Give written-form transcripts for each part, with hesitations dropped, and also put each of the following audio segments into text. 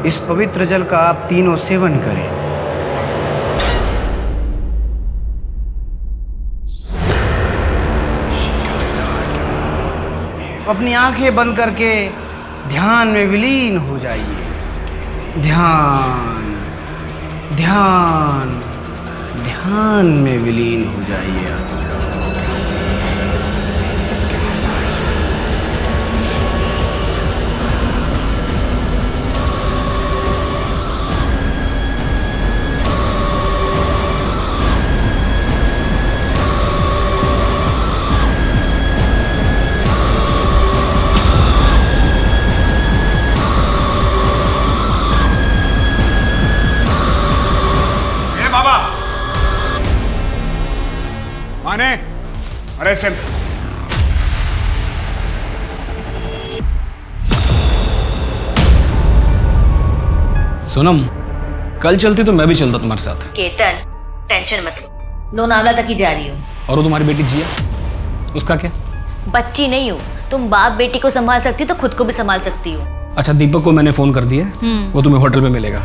इस पवित्र जल का आप तीनों सेवन करें। अपनी आंखें बंद करके ध्यान में विलीन हो जाइए। ध्यान ध्यान ध्यान में विलीन हो जाइए। माने अरेस्ट हिम। सोनम, कल चलती तो मैं भी चलता तुम्हारे साथ। केतन, टेंशन मत लो, लोनावला तक ही जा रही हूँ। और वो तुम्हारी बेटी जिया, उसका क्या? बच्ची नहीं हूँ, तुम बाप बेटी को संभाल सकती हो तो खुद को भी संभाल सकती हो। अच्छा, दीपक को मैंने फोन कर दिया, वो तुम्हें होटल में मिलेगा,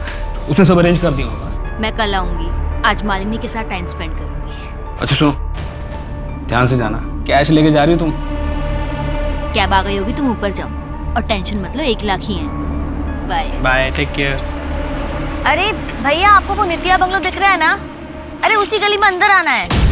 उसने सब अरेंज कर दिया होगा। मैं कल आऊंगी, आज मालिनी के साथ टाइम स्पेंड करूंगी। अच्छा सुनो, ध्यान से जाना। कैश लेके जा रही हो तुम? कैब आ गई होगी, तुम ऊपर जाओ और टेंशन मत लो, 1 लाख ही है। Bye bye, take care. अरे भैया, आपको वो नित्या बंगलो दिख रहा है ना? अरे उसी गली में अंदर आना है।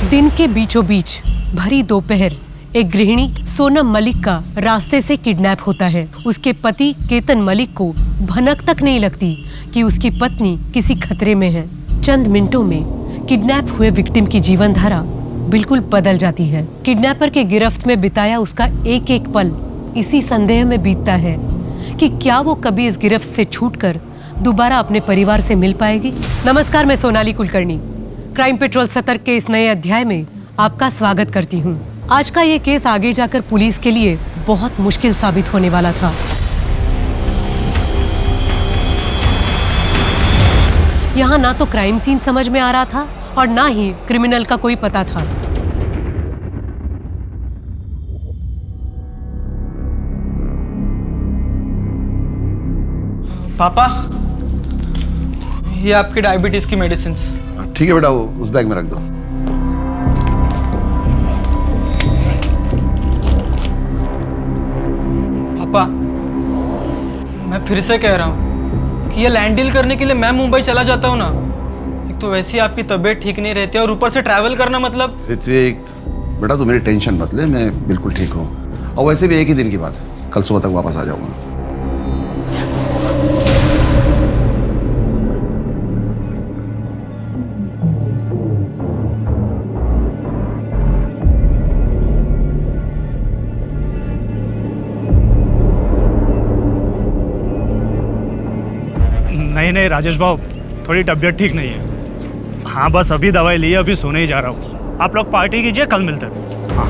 दिन के बीचों बीच भरी दोपहर एक गृहिणी सोनम मलिक का रास्ते से किडनैप होता है। उसके पति केतन मलिक को भनक तक नहीं लगती कि उसकी पत्नी किसी खतरे में है। चंद मिनटों में किडनैप हुए विक्टिम की जीवन धारा बिल्कुल बदल जाती है। किडनैपर के गिरफ्त में बिताया उसका एक एक पल इसी संदेह में बीतता है कि क्या वो कभी इस गिरफ्त से छूटकर दोबारा अपने परिवार से मिल पाएगी। नमस्कार, मैं सोनाली कुलकर्णी क्राइम पेट्रोल सतर्क के इस नए अध्याय में आपका स्वागत करती हूँ। आज का ये केस आगे जाकर पुलिस के लिए बहुत मुश्किल साबित होने वाला था। यहाँ ना तो क्राइम सीन समझ में आ रहा था और ना ही क्रिमिनल का कोई पता था। पापा, ये आपकी डायबिटीज की मेडिसिन। ठीक है बेटा, वो उस बैग में रख दो। पापा, मैं फिर से कह रहा हूँ कि ये लैंड डील करने के लिए मैं मुंबई चला जाता हूँ ना। एक तो वैसे ही आपकी तबीयत ठीक नहीं रहती और ऊपर से ट्रैवल करना मतलब। ऋत्विक बेटा, तू मेरी टेंशन मत ले, मैं बिल्कुल ठीक हूँ। और वैसे भी एक ही दिन की बात है, कल सुबह तक वापस आ जाऊंगा। नहीं राजेश भाव, थोड़ी तबीयत ठीक नहीं है। हाँ बस अभी दवाई ली है, अभी सोने ही जा रहा हूँ। आप लोग पार्टी कीजिए, कल मिलते हैं। हाँ।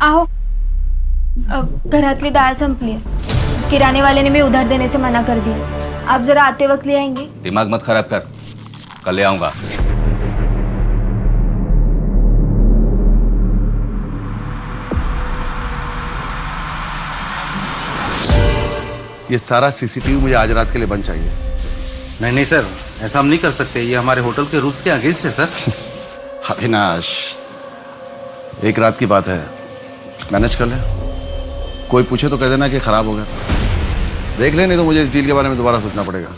आहो, घरातली डाळ संपली है। किराने वाले ने भी उधार देने से मना कर दिया। आप जरा आते वक्त ले आएंगे। दिमाग मत खराब कर, कल ले आऊंगा। ये सारा सीसीटीवी मुझे आज रात के लिए बंद चाहिए। नहीं सर, ऐसा हम नहीं कर सकते, ये हमारे होटल के रूल्स के अगेंस्ट है सर। अविनाश, एक रात की बात है, मैनेज कर ले। कोई पूछे तो कह देना कि खराब हो गया। देख ले, नहीं तो मुझे इस डील के बारे में दोबारा सोचना पड़ेगा।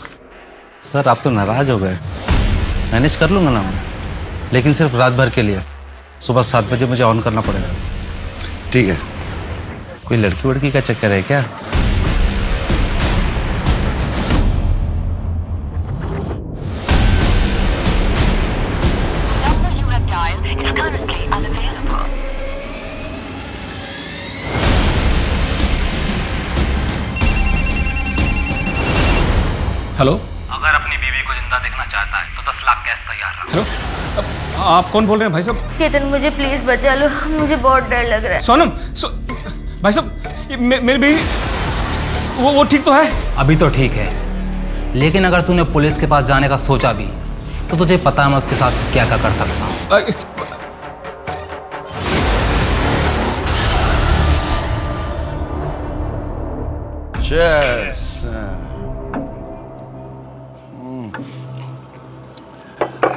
सर आप तो नाराज हो गए। मैनेज कर लूंगा ना मैं, लेकिन सिर्फ रात भर के लिए। सुबह 7 बजे मुझे ऑन करना पड़ेगा। ठीक है। कोई लड़की वड़की का चक्कर है क्या? हेलो अगर अपनी बीवी को जिंदा देखना चाहता है तो 10 लाख कैश तैयार रख। हेलो, आप कौन बोल रहे हैं भाई साहब? केतन मुझे प्लीज बचा लो, मुझे बहुत डर लग रहा है। सोनम, भाई साहब, मेरी बीवी वो ठीक तो है? अभी तो ठीक है, लेकिन अगर तूने पुलिस के पास जाने का सोचा भी तो तुझे पता है मैं उसके साथ क्या क्या कर सकता हूँ। Cheers.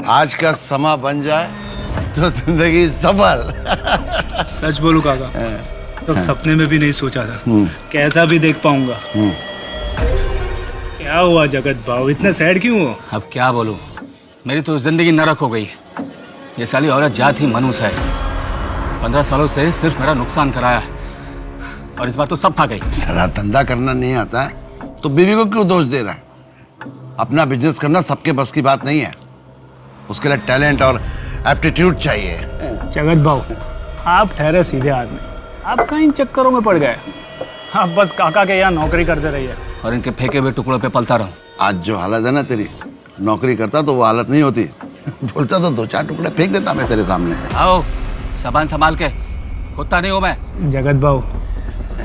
आज का समा बन जाए तो जिंदगी सफल। सच बोलूं काका, तो सपने में भी नहीं सोचा था कैसा भी देख पाऊंगा। क्या हुआ जगत भाव, इतना सैड क्यों हो? अब क्या बोलूं, मेरी तो जिंदगी नरक हो गई। ये साली औरत जात ही मनुष्य है, 15 सालों से सिर्फ मेरा नुकसान कराया और इस बार तो सब खा गई। साला धंधा करना नहीं आता है तो बीवी को क्यों दोष दे रहा है? अपना बिजनेस करना सबके बस की बात नहीं है, उसके लिए टैलेंट और एप्टीट्यूड चाहिए। जगत भाव, आप ठहरे सीधे आदमी, आप कहीं इन चक्करों में पड़ गए। आप बस काका के यहाँ नौकरी करते रहिए और इनके फेंके हुए टुकड़ों पे पलता रहूं। आज जो हालत है ना तेरी, नौकरी करता तो वो हालत नहीं होती। बोलता तो 2-4 टुकड़े फेंक देता मैं तेरे सामने। आओ, सामान संभाल के, कुत्ता नहीं हूं मैं। जगत भाव,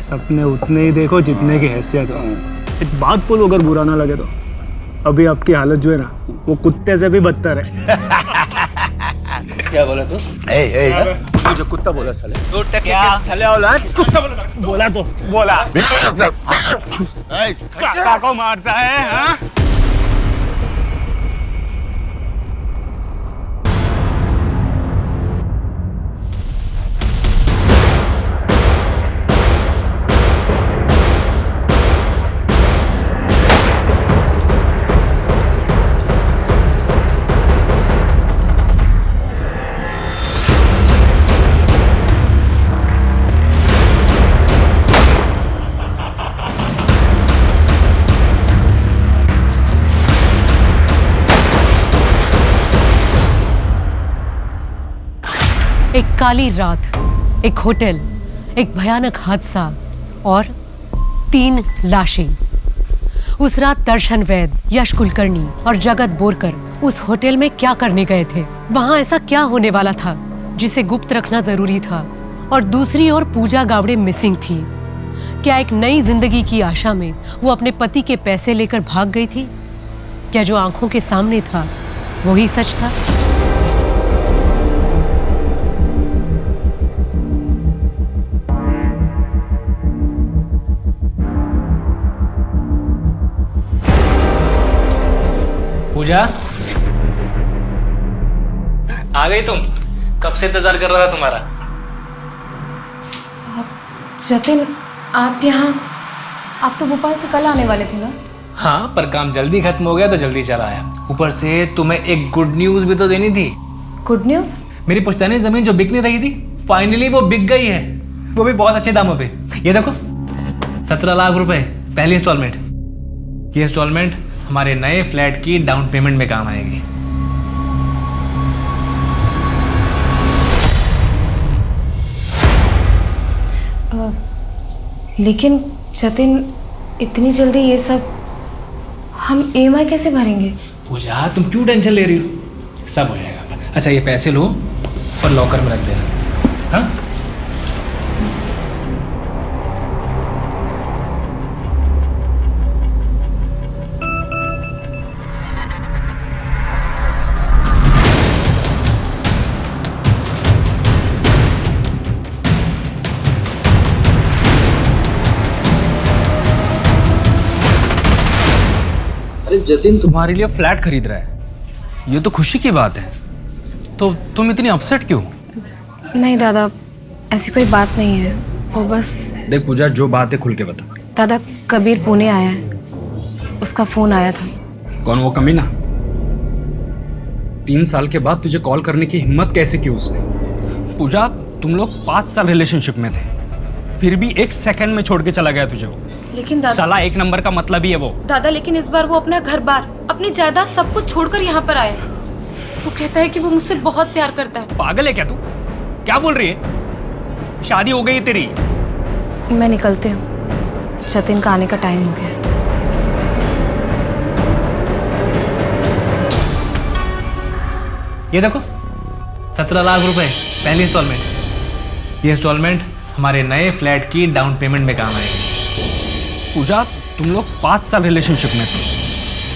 सपने उतने ही देखो जितने की हैसियत हो। एक बात बोलो, अगर बुरा ना लगे तो, अभी आपकी हालत जो है ना वो कुत्ते से भी बदतर है। क्या बोला तू? मुझे कुत्ता बोला साले। तो क्या साले औलाद कुत्ता बोला तो बोला। काका को मारता है हाँ? एक काली रात, एक होटल, एक भयानक हादसा और 3 लाशें। उस रात दर्शन वैद, यश कुलकर्णी और जगत बोरकर उस होटल में क्या करने गए थे? वहां ऐसा क्या होने वाला था जिसे गुप्त रखना जरूरी था? और दूसरी ओर पूजा गावड़े मिसिंग थी। क्या एक नई जिंदगी की आशा में वो अपने पति के पैसे लेकर भाग गई थी? क्या जो आंखों के सामने था वही सच था? पूजा, आ गई तुम? कब से इंतजार कर रहा था तुम्हारा। जतिन, आप यहाँ, आप तो भोपाल से कल आने वाले थे ना? हाँ, पर काम जल्दी खत्म हो गया तो जल्दी चला आया। ऊपर से तुम्हें एक गुड न्यूज भी तो देनी थी। Good news? मेरी पुश्तैनी जमीन जो बिक नहीं रही थी, फाइनली वो बिक गई है, वो भी बहुत अच्छे दामों पे। ये देखो, 17 लाख रुपए पहली इंस्टॉलमेंट। ये इंस्टॉलमेंट हमारे नए फ्लैट की डाउन पेमेंट में काम आएगी। लेकिन जतिन, इतनी जल्दी ये सब हम EMI कैसे भरेंगे? पूजा, तुम क्यों टेंशन ले रही हो? सब हो जाएगा। अच्छा, ये पैसे लो और लॉकर में रख देना। हाँ? जतिन तुम्हारे लिए फ्लैट खरीद रहा है, ये तो खुशी की बात है। तो तुम इतनी अपसेट क्यों? नहीं दादा, ऐसी कोई बात नहीं है, वो बस। देख पूजा, जो बात है खुल के बता। दादा, कबीर पुणे आया है, उसका फोन आया था। कौन वो कमीना? 3 साल के बाद तुझे कॉल करने की हिम्मत कैसे की उसने? पूजा, तुम लोग 5 साल रिलेशनशिप में थे, फिर भी 1 सेकंड में छोड़ के चला गया तुझे वो। लेकिन दादा, साला 1 नंबर का मतलब ही है वो। दादा, लेकिन इस बार वो अपना घर बार, अपनी जायदाद सब कुछ छोड़कर यहाँ पर आया। वो कहता है कि वो मुझसे बहुत प्यार करता है। पागल है क्या तू? क्या बोल रही है? शादी हो गई है तेरी? मैं निकलती हूँ, जतिन का आने का टाइम हो गया। ये देखो 17 लाख रुपए पहली इंस्टॉलमेंट। ये इंस्टॉलमेंट हमारे नए फ्लैट की डाउन पेमेंट में काम आएगी। पूजा, तुम लोग 5 साल रिलेशनशिप में थे,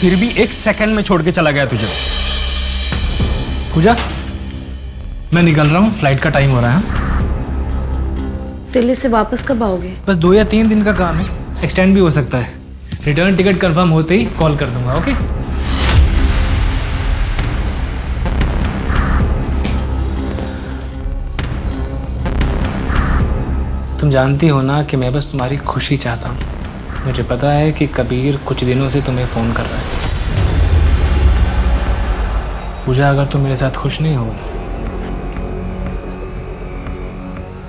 फिर भी 1 सेकंड में छोड़ के चला गया तुझे। पूजा, मैं निकल रहा हूँ, फ्लाइट का टाइम हो रहा है। दिल्ली से वापस कब आओगे? बस 2 या 3 दिन का काम है, एक्सटेंड भी हो सकता है। रिटर्न टिकट कंफर्म होते ही कॉल कर दूंगा। ओके? तुम जानती हो ना कि मैं बस तुम्हारी खुशी चाहता हूँ। मुझे पता है कि कबीर कुछ दिनों से तुम्हें फ़ोन कर रहा है। पूजा, अगर तुम मेरे साथ खुश नहीं हो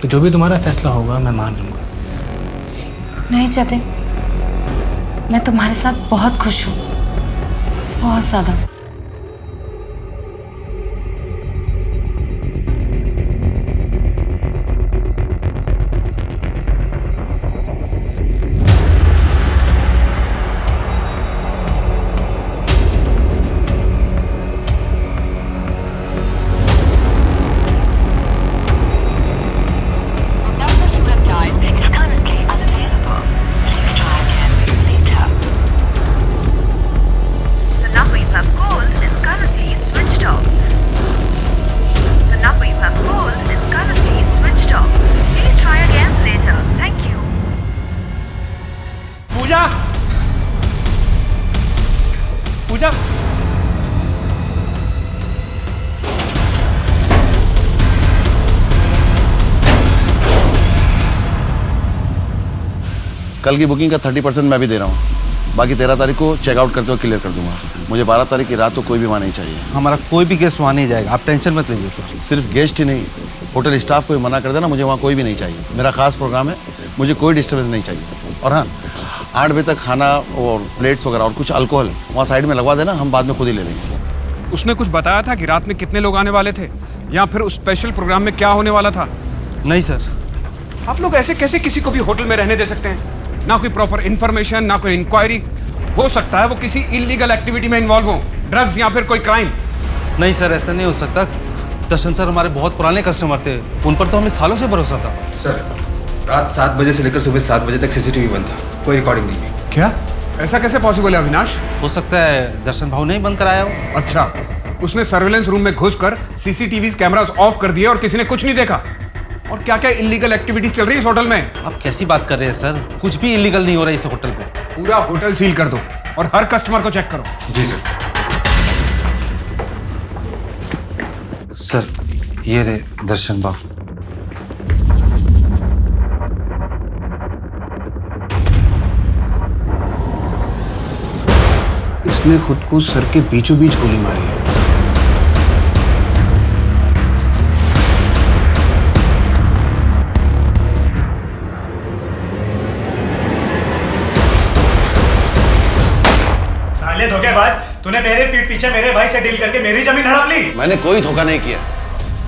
तो जो भी तुम्हारा फैसला होगा मैं मान लूँगा। नहीं जतिन, मैं तुम्हारे साथ बहुत खुश हूँ, बहुत ज़्यादा। पूजा, कल की बुकिंग का 30% मैं भी दे रहा हूँ। बाकी 13 तारीख को चेकआउट करते हुए क्लियर कर दूंगा। मुझे 12 तारीख की रात तो कोई भी वहाँ नहीं चाहिए। हमारा कोई भी गेस्ट वहाँ नहीं जाएगा, आप टेंशन मत लीजिए सर। सिर्फ गेस्ट ही नहीं, होटल स्टाफ को भी मना कर देना, मुझे वहाँ कोई भी नहीं चाहिए। मेरा खास प्रोग्राम है, मुझे कोई डिस्टर्बेंस नहीं चाहिए। और हाँ, 8 बजे तक खाना और प्लेट्स वगैरह और कुछ अल्कोहल वहाँ साइड में लगवा देना, हम बाद में खुद ही ले लेंगे। उसने कुछ बताया था कि रात में कितने लोग आने वाले थे, या फिर उस स्पेशल प्रोग्राम में क्या होने वाला था? नहीं सर। आप लोग ऐसे कैसे किसी को भी होटल में रहने दे सकते हैं? ना कोई प्रॉपर इन्फॉर्मेशन, ना कोई इंक्वायरी। हो सकता है वो किसी इलीगल एक्टिविटी में इन्वॉल्व हो, ड्रग्स या फिर कोई क्राइम। नहीं सर, ऐसा नहीं हो सकता। दर्शन सर हमारे बहुत पुराने कस्टमर थे, उन पर तो हमें सालों से भरोसा था। सर, रात 7 बजे से लेकर सुबह 7 बजे तक सीसीटीवी बंद था, कोई रिकॉर्डिंग नहीं है। क्या? ऐसा कैसे पॉसिबल है अविनाश? हो सकता है दर्शन भाव नहीं बंद कराया हो। अच्छा, उसने सर्वेलेंस रूम में घुसकर सीसीटीवी कैमरास ऑफ कर दिए और किसी ने कुछ नहीं देखा? और क्या क्या इलीगल एक्टिविटीज चल रही है इस होटल में? आप कैसी बात कर रहे हैं सर? कुछ भी इलीगल नहीं हो रहा है इस होटल पे। पूरा होटल सील कर दो और हर कस्टमर को चेक करो। जी सर। सर, ये रे दर्शन भाव। इसने खुद को सर के बीचों बीच गोली मारी है। साले धोखेबाज, तूने मेरे पीठ पीछे मेरे भाई से डील करके मेरी जमीन हड़प ली। मैंने कोई धोखा नहीं किया,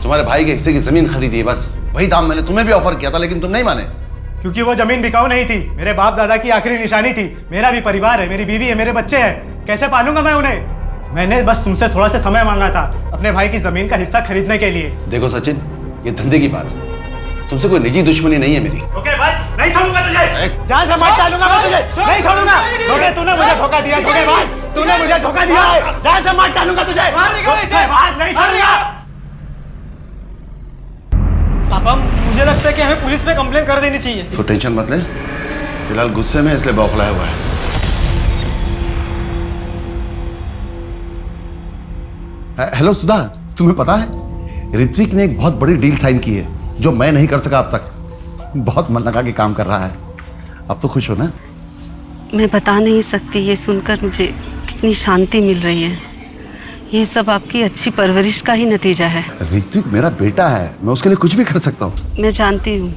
तुम्हारे भाई के हिस्से की जमीन खरीदी है, बस वही दाम मैंने तुम्हें भी ऑफर किया था, लेकिन तुम नहीं माने। क्योंकि वो जमीन बिकाऊ नहीं थी, मेरे बाप दादा की आखिरी निशानी थी। मेरा भी परिवार है, मेरी बीवी है, मेरे बच्चे हैं, कैसे पालूंगा मैं उन्हें? मैंने बस तुमसे थोड़ा सा समय मांगा था अपने भाई की जमीन का हिस्सा खरीदने के लिए। देखो सचिन, ये धंधे की बात है, तुमसे कोई निजी दुश्मनी नहीं है मेरी। धोखेबाज, नहीं छोड़ूंगा तुझे, जान से मार डालूंगा मैं तुझे, नहीं छोड़ूंगा। तूने मुझे धोखा दिया, धोखेबाज, तूने मुझे धोखा दिया है, जान से मार डालूंगा तुझे, धोखेबाज, नहीं छोड़ूंगा। पापा, मुझे लगता है कि हमें पुलिस में कंप्लेन कर देनी चाहिए। तो टेंशन मत ले, फिलहाल गुस्से में इसलिए बौखलाया हुआ है। हेलो सुधा, तुम्हें पता है ऋत्विक ने एक बहुत बड़ी डील साइन की है जो मैं नहीं कर सका अब तक। बहुत मन लगा के काम कर रहा है। अब तो खुश हो ना? मैं बता नहीं सकती, ये सुनकर मुझे कितनी शांति मिल रही है। ये सब आपकी अच्छी परवरिश का ही नतीजा है। ऋत्विक मेरा बेटा है, मैं उसके लिए कुछ भी कर सकता हूँ। मैं जानती हूँ।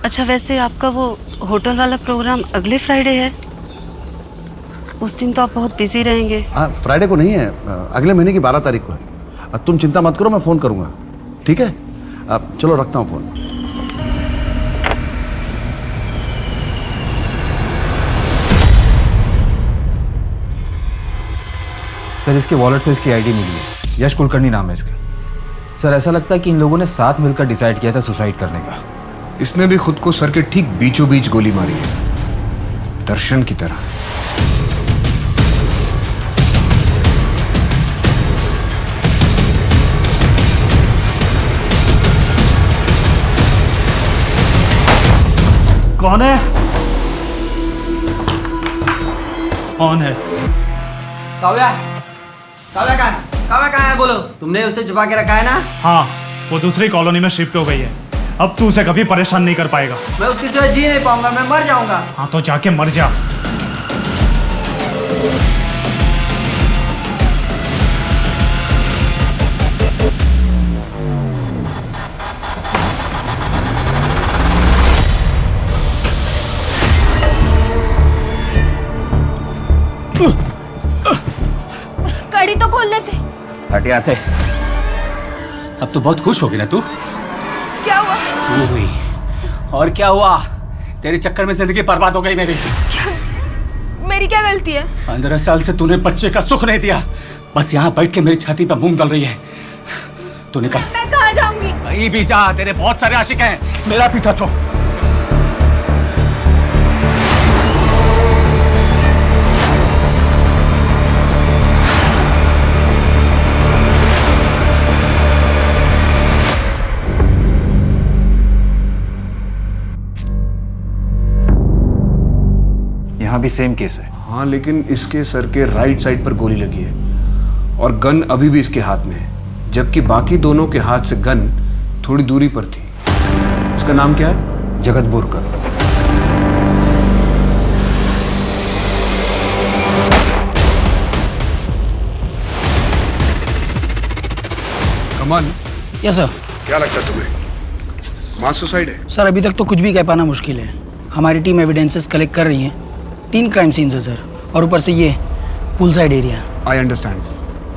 अच्छा, वैसे आपका वो होटल वाला प्रोग्राम अगले फ्राइडे है, उस दिन तो आप बहुत बिजी रहेंगे। हाँ, फ्राइडे को नहीं है, अगले महीने की 12 तारीख को है। तुम चिंता मत करो, मैं फ़ोन करूँगा, ठीक है? अब चलो रखता हूँ फ़ोन। सर, इसके वॉलेट से इसकी आईडी मिली है। यश कुलकर्णी नाम है इसका। सर ऐसा लगता है कि इन लोगों ने साथ मिलकर डिसाइड किया था सुसाइड करने का। इसने भी खुद को सर के ठीक बीचों बीच गोली मारी है, दर्शन की तरह। कौन है? कौन है? काव्या, काव्या कहाँ है बोलो? तुमने उसे छुपा के रखा है ना? हाँ, वो दूसरी कॉलोनी में शिफ्ट हो गई है। अब तू उसे कभी परेशान नहीं कर पाएगा। मैं उसके सिवा जी नहीं पाऊंगा, मैं मर जाऊंगा। हाँ तो जाके मर जा। कड़ी तो खोल लेते। हट यहाँ से। अब तो बहुत खुश होगी ना तू? क्या हुआ? तू हुई और क्या हुआ? तेरे चक्कर में जिंदगी बर्बाद हो गई मेरी। मेरी क्या गलती है? 15 साल से तूने बच्चे का सुख नहीं दिया, बस यहाँ बैठ के मेरी छाती पे मूंग दल रही है। तू निकल। मैं कहाँ जाऊंगी? कहीं भी जा, तेरे बहुत सारे आशिक हैं, मेरा पीछा छोड़। यहाँ भी सेम केस है। हाँ, लेकिन इसके सर के राइट साइड पर गोली लगी है और गन अभी भी इसके हाथ में है, जबकि बाकी दोनों के हाथ से गन थोड़ी दूरी पर थी। इसका नाम क्या है? जगत बोरकर। कमल, यस सर। क्या लगता है तुम्हें, मास सुसाइड है? सर अभी तक तो कुछ भी कह पाना मुश्किल है। हमारी टीम एविडेंसेस कलेक्ट कर रही है। 3 क्राइम सीन्स है सर, और ऊपर से ये pool side area. I understand,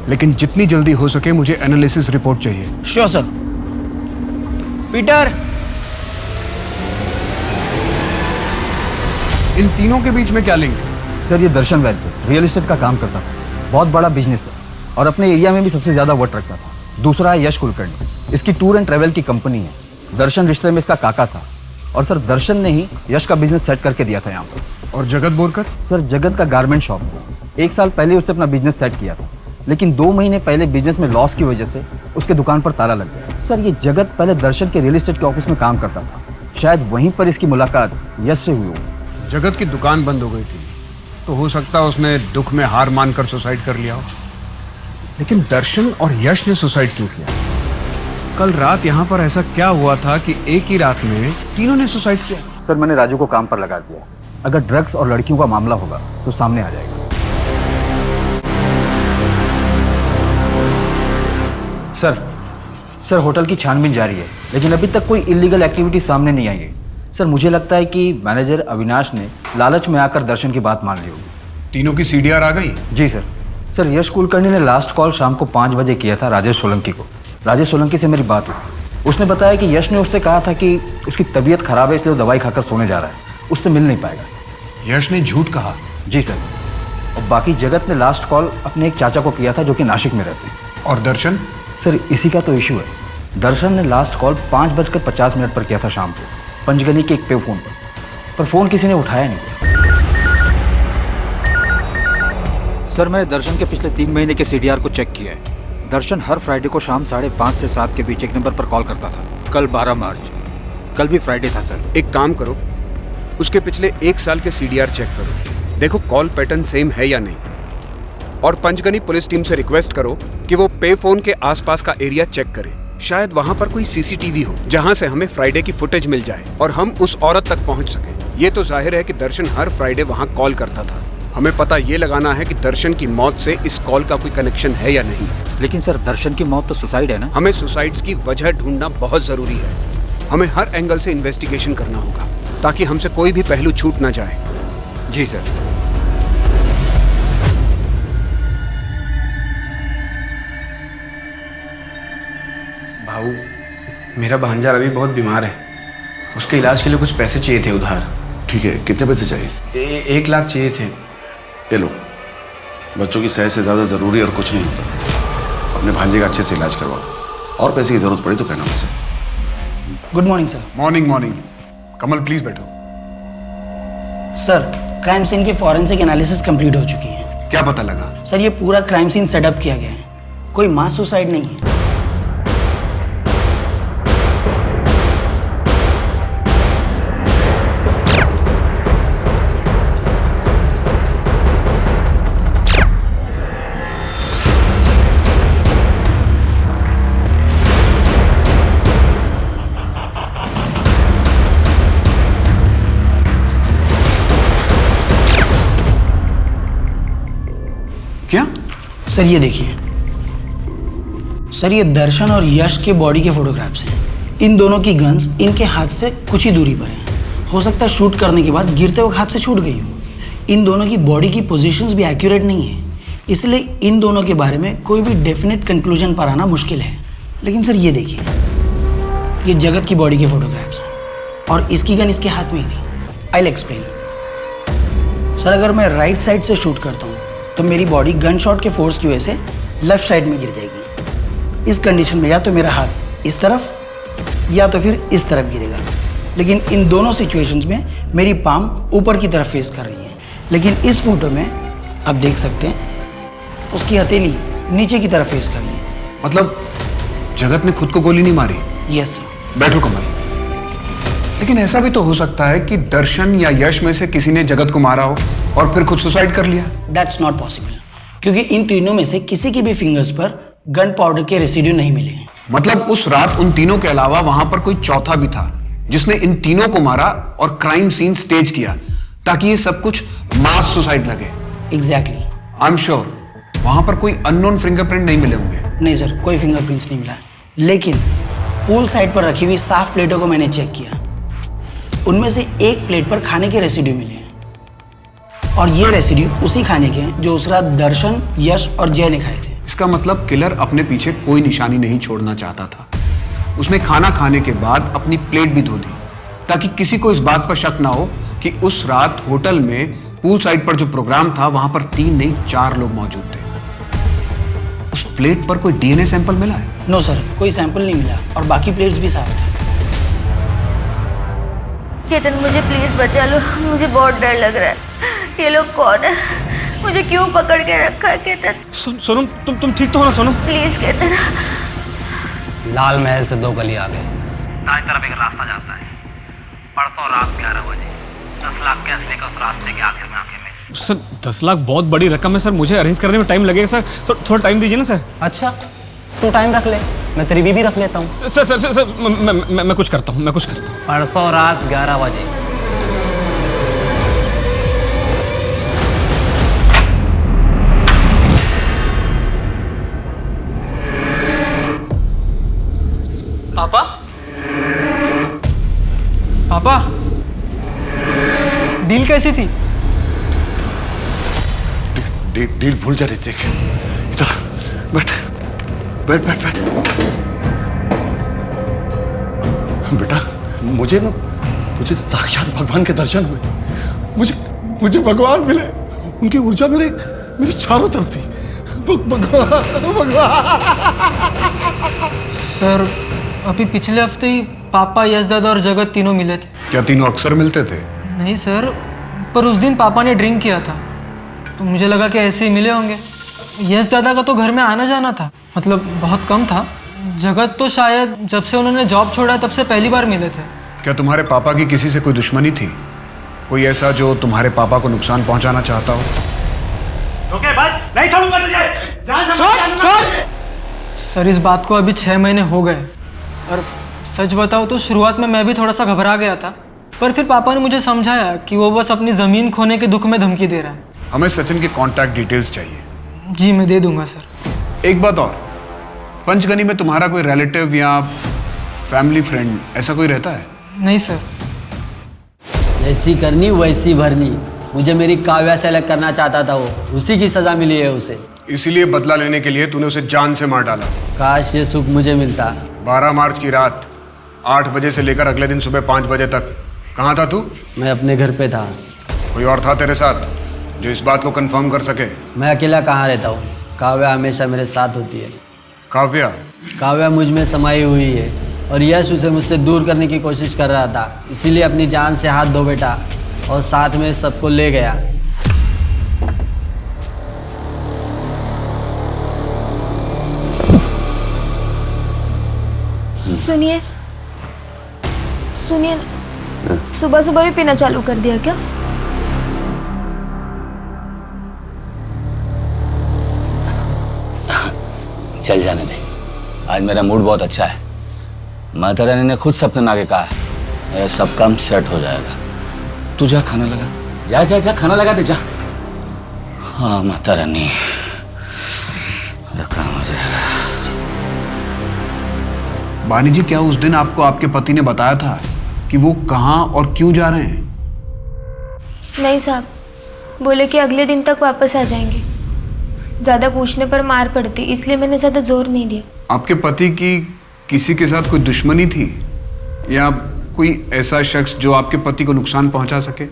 लेकिन जितनी जल्दी हो सके मुझे एनालिसिस रिपोर्ट चाहिए। Sure sir. पीटर, इन तीनों के बीच में क्या लिंक? सर ये दर्शन वैद रियल एस्टेट का काम करता था, बहुत बड़ा बिजनेस है और अपने एरिया में भी सबसे ज्यादा वोट रखता था। दूसरा है यश कुलकर्णी, इसकी टूर एंड ट्रेवल की कंपनी है। दर्शन रिश्ते में इसका काका था और सर दर्शन ने ही यश का बिजनेस सेट करके दिया था यहाँ पर। और जगत बोरकर? सर जगत का गारमेंट शॉप है। 1 साल पहले उसने अपना बिजनेस सेट किया था, लेकिन 2 महीने पहले बिजनेस में लॉस की वजह से उसके दुकान पर ताला लग गया। सर ये जगत पहले दर्शन के रियल एस्टेट के ऑफिस में काम करता था, शायद वहीं पर इसकी मुलाकात यश से हुई हो। जगत की दुकान बंद हो गई थी, तो हो सकता है उसने दुख में हार मानकर सुसाइड कर लिया हो। लेकिन दर्शन और यश ने सुसाइड क्यों किया? कल रात यहाँ पर ऐसा क्या हुआ था कि एक ही रात में तीनों ने सुसाइड किया? सर मैंने राजू को काम पर लगा दिया, अगर ड्रग्स और लड़कियों का मामला होगा तो सामने आ जाएगा। सर होटल की छानबीन जारी है, लेकिन अभी तक कोई इलीगल एक्टिविटी सामने नहीं आई है। सर मुझे लगता है कि मैनेजर अविनाश ने लालच में आकर दर्शन की बात मान ली होगी। तीनों की सीडीआर आ गई? जी सर। सर यश कुलकर्णी ने लास्ट कॉल शाम को 5 बजे किया था राजेश सोलंकी को। राजेश सोलंकी से मेरी बात हुई, उसने बताया कि यश ने उससे कहा था कि उसकी तबीयत खराब है इसलिए वो दवाई खाकर सोने जा रहा है, उससे मिल नहीं पाएगा। यश ने झूठ कहा? जी सर। और बाकी जगत ने लास्ट कॉल अपने एक चाचा को किया था जो कि नासिक में रहते हैं। और दर्शन? सर इसी का तो इशू है। दर्शन ने लास्ट कॉल 5:50 पर किया था शाम को, पंचगनी के एक पे फोन पर फ़ोन किसी ने उठाया नहीं सर। मैंने दर्शन के पिछले 3 महीने के CDR को चेक किया है। दर्शन हर फ्राइडे को शाम 5:30 से 7 के बीच एक नंबर पर कॉल करता था। कल 12 मार्च, कल भी फ्राइडे था सर। एक काम करो, उसके पिछले 1 साल के CDR चेक करो, देखो कॉल पैटर्न सेम है या नहीं। और पंचगनी पुलिस टीम से रिक्वेस्ट करो कि वो पे फोन के आसपास का एरिया चेक करे, शायद वहां पर कोई CCTV हो जहां से हमें फ्राइडे की फुटेज मिल जाए और हम उस औरत तक पहुंच सके। ये तो जाहिर है कि दर्शन हर फ्राइडे वहां कॉल करता था। हमें पता ये लगाना है कि दर्शन की मौत से इस कॉल का कोई कनेक्शन है या नहीं। लेकिन सर दर्शन की मौत तो सुसाइड है ना? हमें सुसाइड्स की वजह ढूंढना बहुत जरूरी है। हमें हर एंगल से इन्वेस्टिगेशन करना होगा ताकि हमसे कोई भी पहलू छूट ना जाए। जी सर। भाऊ, मेरा भांजा रवि बहुत बीमार है, उसके इलाज के लिए कुछ पैसे चाहिए थे उधार। ठीक है, कितने पैसे चाहिए? 1 लाख चाहिए थे। ये लो, बच्चों की सेहत से ज़्यादा ज़रूरी और कुछ नहीं होता। अपने भांजे का अच्छे से इलाज करवाओ और पैसे की जरूरत पड़ी तो कहना मुझसे। Good morning sir. Morning morning. Kamal please बैठो। सर, क्राइम सीन की फॉरेंसिक एनालिसिस कंप्लीट हो चुकी है। क्या पता लगा? सर, ये पूरा क्राइम सीन सेटअप किया गया है, कोई मास सुसाइड नहीं है। क्या? सर ये देखिए, सर ये दर्शन और यश के बॉडी के फोटोग्राफ्स हैं। इन दोनों की गन्स इनके हाथ से कुछ ही दूरी पर हैं। हो सकता है शूट करने के बाद गिरते वक्त हाथ से छूट गई हो। इन दोनों की बॉडी की पोजीशंस भी एक्यूरेट नहीं है, इसलिए इन दोनों के बारे में कोई भी डेफिनेट कंक्लूजन पर आना मुश्किल है। लेकिन सर ये देखिए, ये जगत की बॉडी के फोटोग्राफ्स हैं और इसकी गन इसके हाथ में ही थी। I will explain. सर, अगर मैं राइट साइड से शूट करता हूँ तो मेरी बॉडी गन शॉट के फोर्स की वजह से लेफ्ट साइड में गिर जाएगी। इस कंडीशन में या तो मेरा हाथ इस तरफ या तो फिर इस तरफ गिरेगा। लेकिन इन दोनों सिचुएशंस में मेरी पाम ऊपर की तरफ फेस कर रही है। लेकिन इस फोटो में आप देख सकते हैं उसकी हथेली नीचे की तरफ फेस कर रही है। मतलब जगत ने खुद को गोली नहीं मारी? Yes sir. बैठो कमल। लेकिन ऐसा भी तो हो सकता है कि दर्शन या यश में से किसी ने जगत को मारा हो और फिर खुद सुसाइड कर लिया। दैट्स नॉट पॉसिबल, क्योंकि इन तीनों में से किसी के भी फिंगर्स पर गन पाउडर के रेसिड्यू नहीं मिले हैं। मतलब उस रात उन तीनों के अलावा वहां पर कोई चौथा भी था जिसने इन तीनों को मारा और क्राइम सीन स्टेज किया ताकि ये सब कुछ मास सुसाइड लगे। एग्जैक्टली। आई एम श्योर वहां पर कोई अननोन फिंगरप्रिंट नहीं मिले होंगे। नहीं सर, कोई फिंगरप्रिंट्स नहीं मिला। लेकिन पूल साइड पर रखी हुई साफ प्लेटों को मैंने चेक किया, उनमें से एक प्लेट पर खाने के रेसिड्यू मिले हैं और ये रेसिड्यू उसी खाने के हैं जो उस रात दर्शन, यश और जय ने खाए थे। इसका मतलब किलर अपने पीछे कोई निशानी नहीं छोड़ना चाहता था। उसने खाना खाने के बाद अपनी प्लेट भी धो दी ताकि किसी को इस बात पर शक ना हो कि उस रात होटल में पूल साइड पर जो प्रोग्राम था वहां पर 3 नहीं 4 लोग मौजूद थे। उस प्लेट पर कोई डीएनए सैंपल मिला है? नो सर, कोई सैंपल नहीं मिला और बाकी प्लेट्स भी साफ थे। केतन, मुझे प्लीज बचा लो, मुझे बहुत डर लग रहा है। ये लोग कौन है? मुझे क्यों पकड़ के रखा है? केतन सोनम, तुम ठीक तो हो ना सोनम? प्लीज केतन। लाल महल से 2 गली आगे दाएं तरफ एक रास्ता जाता है। परसों रात 11 बजे 10 लाख के असले का उस रास्ते के आखिर में आके मिले। सर 10 लाख बहुत बड़ी रकम है सर, मुझे अरेंज करने में टाइम लगेगा सर, थोड़ा टाइम दीजिए ना सर। अच्छा, तू टाइम रख ले, मैं तेरी बीवी रख लेता हूँ। सर सर सर मैं कुछ करता हूँ, परसों रात 11 बजे। पापा? पापा, डील कैसी थी? डील भूल जा ऋतिक। इधर बैठ बैठ बैठ बैठ। बेटा, मुझे साक्षात भगवान के दर्शन हुए। मुझे भगवान मिले, उनकी ऊर्जा मेरे चारों तरफ थी। भगवान। सर, अभी पिछले हफ्ते ही पापा, यश दादा और जगत तीनों मिले थे। क्या तीनों अक्सर मिलते थे? नहीं सर, पर उस दिन पापा ने ड्रिंक किया था तो मुझे लगा कि ऐसे ही मिले होंगे। यश दादा का तो घर में आना जाना था, मतलब बहुत कम था। जगत तो शायद जब से उन्होंने जॉब छोड़ा तब से पहली बार मिले थे। क्या तुम्हारे पापा की किसी से कोई दुश्मनी थी? कोई ऐसा जो तुम्हारे पापा को नुकसान पहुंचाना चाहता हो? नहीं छोड़ूंगा तुझे। सर, इस बात को अभी 6 महीने हो गए और सच बताओ तो शुरुआत में मैं भी थोड़ा सा घबरा गया था, पर फिर पापा ने मुझे समझाया कि वो बस अपनी ज़मीन खोने के दुख में धमकी दे रहा है। हमें सचिन की कांटेक्ट डिटेल्स चाहिए। जी मैं दे दूंगा सर। एक बात और, पंचगनी में तुम्हारा कोई रिलेटिव या फैमिली फ्रेंड ऐसा कोई रहता है? नहीं सर। जैसी करनी वैसी भरनी। मुझे मेरी काव्या से अलग करना चाहता था वो, उसी की सजा मिली है उसे। इसीलिए बदला लेने के लिए तूने उसे जान से मार डाला। काश ये सुख मुझे मिलता। 12 मार्च की रात 8 बजे से लेकर अगले दिन सुबह 5 बजे तक कहाँ था तू? मैं अपने घर पे था। कोई और था तेरे साथ जो इस बात को कंफर्म कर सके? मैं अकेला कहाँ रहता हूँ, काव्या हमेशा मेरे साथ होती है। काव्या काव्या मुझ में समाई हुई है और यश उसे मुझसे दूर करने की कोशिश कर रहा था, इसीलिए अपनी जान से हाथ धो बैठा और साथ में सबको ले गया। सुनिए सुनिए, सुबह सुबह भी पीना चालू कर दिया क्या? चल जाने दे, आज मेरा मूड बहुत अच्छा है। माता रानी ने खुद सपने में आके कहा है मेरा सब काम सेट हो जाएगा। तू जा खाना लगा, जा जा जा खाना लगा दे जा। हाँ माता रानी, मेरा काम हो जाएगा। बानी जी, क्या उस दिन आपको आपके पति ने बताया था कि वो कहाँ और क्यों जा रहे हैं? नहीं साहब, बोले कि अगले दिन तक वापस आ जाएंगे। ज़्यादा पूछने पर मार पड़ती, इसलिए मैंने ज़्यादा जोर नहीं दिया। आपके पति की किसी के साथ कोई दुश्मनी थी या कोई ऐसा शख्स जो आपके पति को नुकसान पहुंचा सके?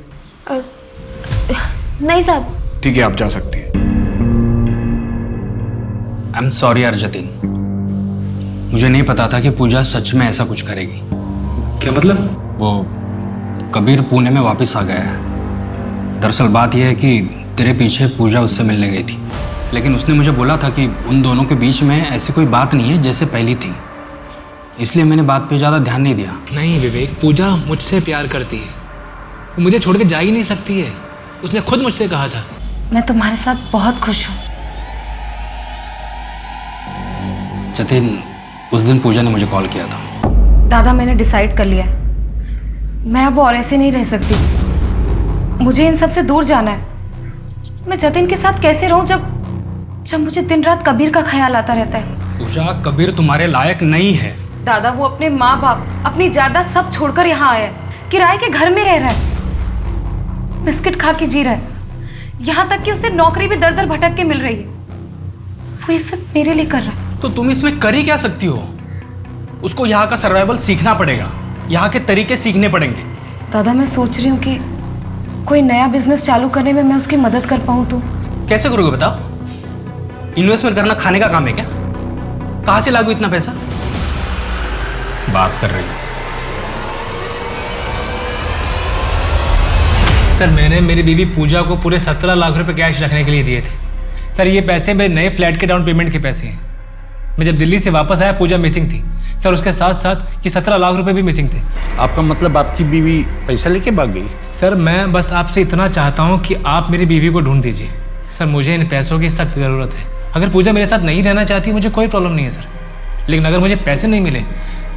नहीं साहब। ठीक है, आप जा सकती हैं। आई एम सॉरी यार जतिन, मुझे नहीं पता था कि पूजा सच में ऐसा कुछ करेगी। क्या मतलब? वो कबीर पुणे में वापस आ गया है। दरअसल बात यह है कि तेरे पीछे पूजा उससे मिलने गई थी, लेकिन उसने मुझे बोला था कि उन दोनों के बीच में ऐसी कोई बात नहीं है जैसे पहली थी, इसलिए मैंने बात पे ज़्यादा ध्यान नहीं दिया। नहीं विवेक, पूजा मुझसे प्यार करती है, वो मुझे छोड़ के जा ही नहीं सकती है। उसने खुद मुझसे कहा था। मैं तुम्हारे साथ बहुत खुश हूँ। जतिन, उस दिन पूजा ने मुझे कॉल किया था। दादा, मैंने डिसाइड कर लिया है, मैं अब और ऐसे नहीं रह सकती। मुझे इन सब से दूर जाना है। मैं जतिन के साथ कैसे रहूं जब मुझे दिन रात कबीर का ख्याल आता रहता है। पूजा, कबीर तुम्हारे लायक नहीं है। दादा, वो अपने माँ बाप, अपनी जायदाद सब छोड़कर यहाँ आया है, किराए के घर में रह रहा है, बिस्किट खा के जी रहा है, यहाँ तक कि उसे नौकरी भी दर दर भटक के मिल रही है। वो ये सब मेरे लिए कर रहा है। तो तुम इसमें कर ही क्या सकती हो? उसको यहाँ का सर्वाइवल सीखना पड़ेगा, यहाँ के तरीके सीखने पड़ेंगे। दादा, मैं सोच रही हूँ कि कोई नया बिजनेस चालू करने में मैं उसकी मदद कर पाऊँ तो। कैसे करोगे बताओ? इन्वेस्टमेंट करना खाने का काम है क्या? कहाँ से लागू इतना पैसा? बात कर रही हूँ। सर, मैंने मेरी बीवी पूजा को पूरे 17 लाख रुपए कैश रखने के लिए दिए थे। सर, ये पैसे मेरे नए फ्लैट के डाउन पेमेंट के पैसे हैं। मैं जब दिल्ली से वापस आया, पूजा मिसिंग थी सर। उसके साथ साथ ये 17 लाख रुपए भी मिसिंग थे। आपका मतलब आपकी बीवी पैसा लेके भाग गई? सर, मैं बस आपसे इतना चाहता हूँ कि आप मेरी बीवी को ढूंढ दीजिए। सर, मुझे इन पैसों की सख्त ज़रूरत है। अगर पूजा मेरे साथ नहीं रहना चाहती, मुझे कोई प्रॉब्लम नहीं है सर, लेकिन अगर मुझे पैसे नहीं मिले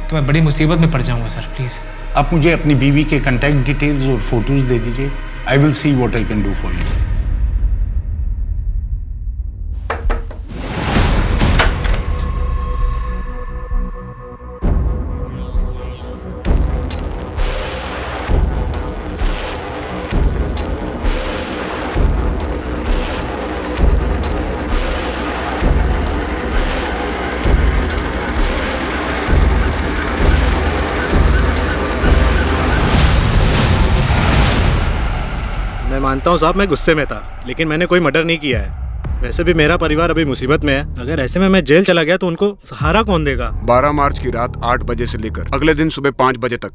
तो मैं बड़ी मुसीबत में पड़ जाऊँगा सर। प्लीज़ आप मुझे अपनी बीवी के कॉन्टैक्ट डिटेल्स और फोटोज दे दीजिए। I will see what I can do for you. मैं मानता हूँ साहब, मैं गुस्से में था, लेकिन मैंने कोई मर्डर नहीं किया है। वैसे भी मेरा परिवार अभी मुसीबत में है। अगर ऐसे में मैं जेल चला गया तो उनको सहारा कौन देगा? 12 मार्च की रात 8 बजे से लेकर अगले दिन सुबह 5 बजे तक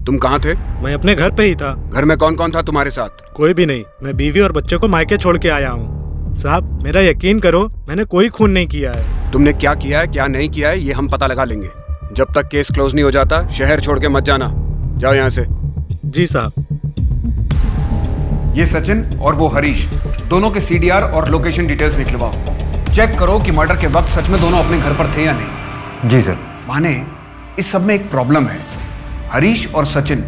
तुम कहाँ थे? मैं अपने घर पे ही था। घर में कौन कौन था तुम्हारे साथ? कोई भी नहीं। मैं बीवी और बच्चे को मायके छोड़ के आया हूँ। साहब, मेरा यकीन करो, मैंने कोई खून नहीं किया है। तुमने क्या किया है, क्या नहीं किया है, ये हम पता लगा लेंगे। जब तक केस क्लोज नहीं हो जाता, शहर छोड़ के मत जाना। जाओ यहाँ से। जी साहब। ये सचिन और वो हरीश, दोनों के सीडीआर और लोकेशन डिटेल्स निकलवाओ। चेक करो कि मर्डर के वक्त सच में दोनों अपने घर पर थे या नहीं। जी सर। माने, इस सब में एक प्रॉब्लम है। हरीश और सचिन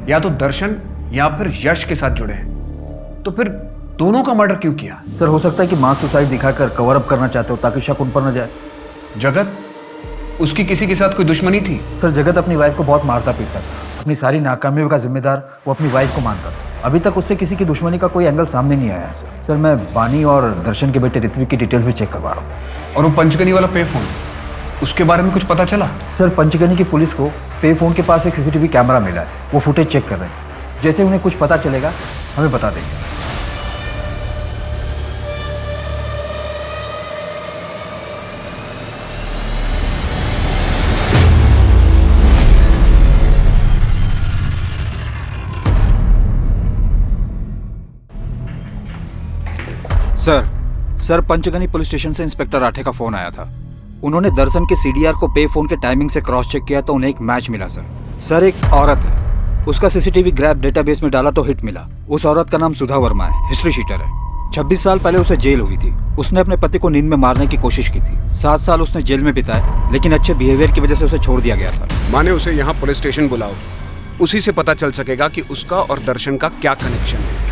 या तो दर्शन या फिर यश के साथ जुड़े हैं, तो फिर दोनों का मर्डर क्यों किया? सर, हो सकता है कि मास सुसाइड दिखाकर कवर अप करना चाहते हो ताकि शक उन पर न जाए। जगत, उसकी किसी के साथ कोई दुश्मनी थी? सर, जगत अपनी वाइफ को बहुत मारता पीटता था। अपनी सारी नाकामियों का जिम्मेदार वो अपनी वाइफ को मानता था। अभी तक उससे किसी की दुश्मनी का कोई एंगल सामने नहीं आया है। सर, मैं बानी और दर्शन के बेटे ऋत्विक की डिटेल्स भी चेक करवा रहा हूँ। और वो पंचगनी वाला पे फोन, उसके बारे में कुछ पता चला? सर, पंचगनी की पुलिस को पे फोन के पास एक सीसीटीवी कैमरा मिला है, वो फुटेज चेक कर रहे हैं। जैसे उन्हें कुछ पता चलेगा हमें बता देंगे। सर पंचगनी पुलिस स्टेशन से इंस्पेक्टर राठे का फोन आया था। उन्होंने दर्शन के सीडीआर को पे फोन के टाइमिंग से क्रॉस चेक किया तो उन्हें एक मैच मिला सर एक औरत है, उसका सीसीटीवी ग्रैब डेटाबेस में डाला तो हिट मिला। उस औरत का नाम सुधा वर्मा है, हिस्ट्री शीटर है। 26 साल पहले उसे जेल हुई थी। उसने अपने पति को नींद में मारने की कोशिश की थी। 7 साल उसने जेल में बिताए, लेकिन अच्छे बिहेवियर की वजह से उसे छोड़ दिया गया था। माने उसे यहाँ पुलिस स्टेशन बुलाओ, उसी से पता चल सकेगा कि उसका और दर्शन का क्या कनेक्शन है।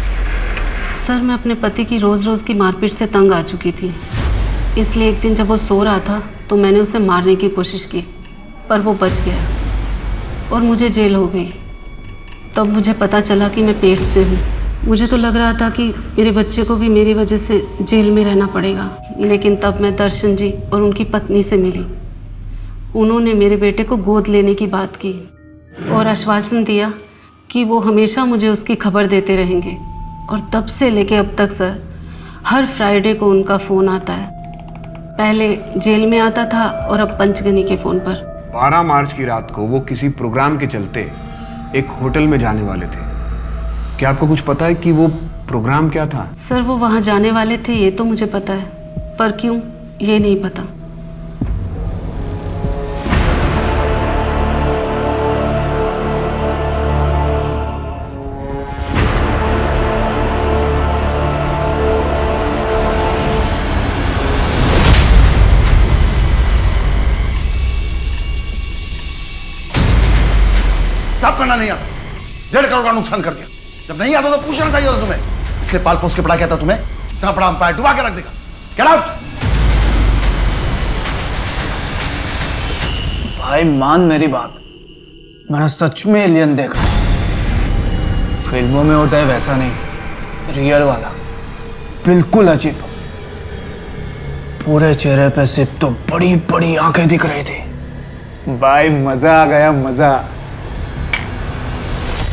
सर मैं अपने पति की रोज़ रोज़ की मारपीट से तंग आ चुकी थी, इसलिए एक दिन जब वो सो रहा था तो मैंने उसे मारने की कोशिश की, पर वो बच गया और मुझे जेल हो गई। तब मुझे पता चला कि मैं पेट से हूँ। मुझे तो लग रहा था कि मेरे बच्चे को भी मेरी वजह से जेल में रहना पड़ेगा, लेकिन तब मैं दर्शन जी और उनकी पत्नी से मिली। उन्होंने मेरे बेटे को गोद लेने की बात की और आश्वासन दिया कि वो हमेशा मुझे उसकी खबर देते रहेंगे। और तब से लेके अब तक सर, हर फ्राइडे को उनका फ़ोन आता है। पहले जेल में आता था और अब पंचगनी के फ़ोन पर। 12 मार्च की रात को वो किसी प्रोग्राम के चलते एक होटल में जाने वाले थे। क्या आपको कुछ पता है कि वो प्रोग्राम क्या था? सर वो वहाँ जाने वाले थे ये तो मुझे पता है, पर क्यों ये नहीं पता। साफ करना नहीं आता, 1.5 करोड़ का नुकसान कर दिया। जब नहीं आता तो पूछना चाहिए था तुम्हें, इसलिए पाल पोस के पढ़ा क्या था तुम्हें? इतना बड़ा अंपायर डुबा के रख देगा। Get out. भाई मान मेरी बात, मैंने सच में एलियन देखा। फिल्मों में होता है वैसा नहीं, रियल वाला, बिल्कुल अजीब। पूरे चेहरे पे सिर्फ तो बड़ी बड़ी आंखें दिख रही थी। भाई मजा आ गया, मजा।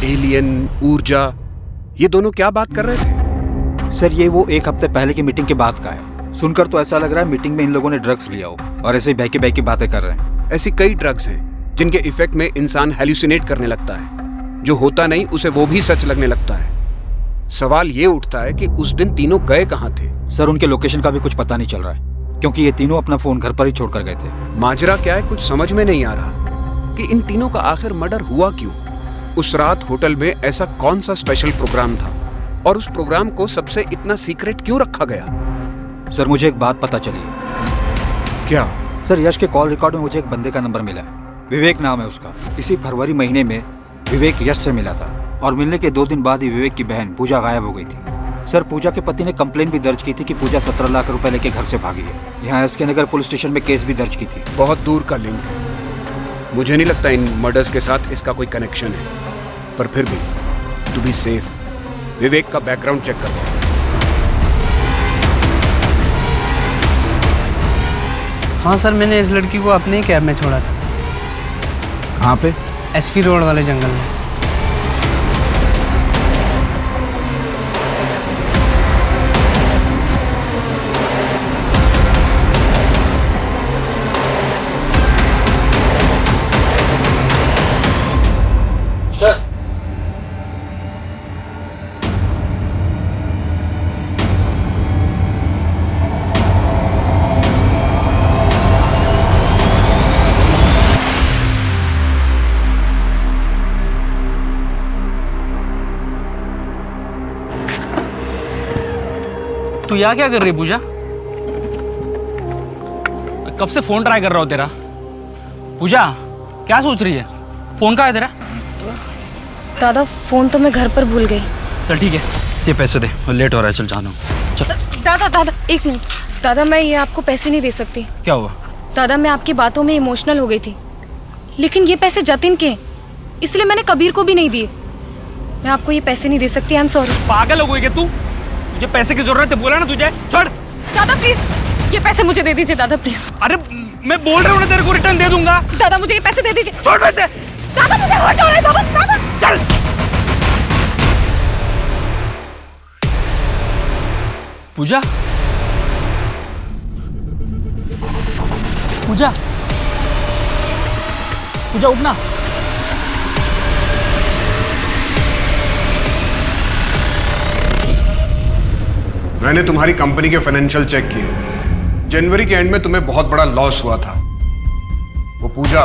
एलियन, ऊर्जा, ये दोनों क्या बात कर रहे थे? सर ये वो 1 हफ्ते पहले की मीटिंग के बाद का है। सुनकर तो ऐसा लग रहा है मीटिंग में इन लोगों ने ड्रग्स लिया हो और ऐसे बहकी बहकी बातें कर रहे हैं। ऐसी कई ड्रग्स हैं जिनके इफेक्ट में इंसान हेल्यूसिनेट करने लगता है। जो होता नहीं उसे वो भी सच लगने लगता है। सवाल ये उठता है कि उस दिन तीनों गए कहाँ थे? सर उनके लोकेशन का भी कुछ पता नहीं चल रहा है, क्योंकि ये तीनों अपना फोन घर पर ही छोड़कर गए थे। माजरा क्या है कुछ समझ में नहीं आ रहा कि इन तीनों का आखिर मर्डर हुआ क्यों। उस रात होटल में ऐसा कौन सा स्पेशल प्रोग्राम था और उस प्रोग्राम को सबसे इतना सीक्रेट क्यों रखा गया? सर मुझे एक बात पता चली है। क्या? सर यश के कॉल रिकॉर्ड में मुझे एक बंदे का नंबर मिला है, विवेक नाम है उसका। इसी फरवरी महीने में विवेक यश से मिला था और मिलने के 2 दिन बाद ही विवेक की बहन पूजा गायब हो गई थी। सर पूजा के पति ने कंप्लेन भी दर्ज की थी कि पूजा 17 लाख रुपए लेके घर से भागी है। यहाँ एसके नगर पुलिस स्टेशन में केस भी दर्ज की थी। बहुत दूर का लिंक है, मुझे नहीं लगता इन मर्डर्स के साथ इसका कोई कनेक्शन है। पर फिर भी टू बी सेफ विवेक का बैकग्राउंड चेक कर। हाँ सर मैंने इस लड़की को अपने ही कैब में छोड़ा था। कहाँ पे? एसपी रोड वाले जंगल में। तू यहाँ क्या कर रही पूजा? कब से फोन ट्राई कर रहा हूँ तेरा। पूजा क्या सोच रही है? फोन कहाँ है तेरा? दादा फोन तो मैं घर पर भूल गई। चल ठीक है, ये पैसे दे, लेट हो रहा है, चल जाना। चल। दादा दादा एक मिनट। दादा मैं ये आपको पैसे नहीं दे सकती। क्या हुआ? दादा मैं आपकी बातों में इमोशनल हो गई थी, लेकिन ये पैसे जतिन के हैं, इसलिए मैंने कबीर को भी नहीं दिए। मैं आपको ये पैसे नहीं दे सकती। I am sorry. पागल हो गई क्या तू? मुझे पैसे की जरूरत है, बोला ना तुझे। छोड़। दादा प्लीज ये पैसे मुझे दे दीजिए। दादा प्लीज। अरे मैं बोल रहा हूँ ना तेरे को रिटर्न दे दूंगा। दादा मुझे ये पैसे दे दीजिए। छोड़ पैसे। दादा मुझे हर्ट हो रहा है। दादा चल। पूजा पूजा पूजा उठना। मैंने तुम्हारी कंपनी के फाइनेंशियल चेक किए। जनवरी के एंड में तुम्हें बहुत बड़ा लॉस हुआ था। वो पूजा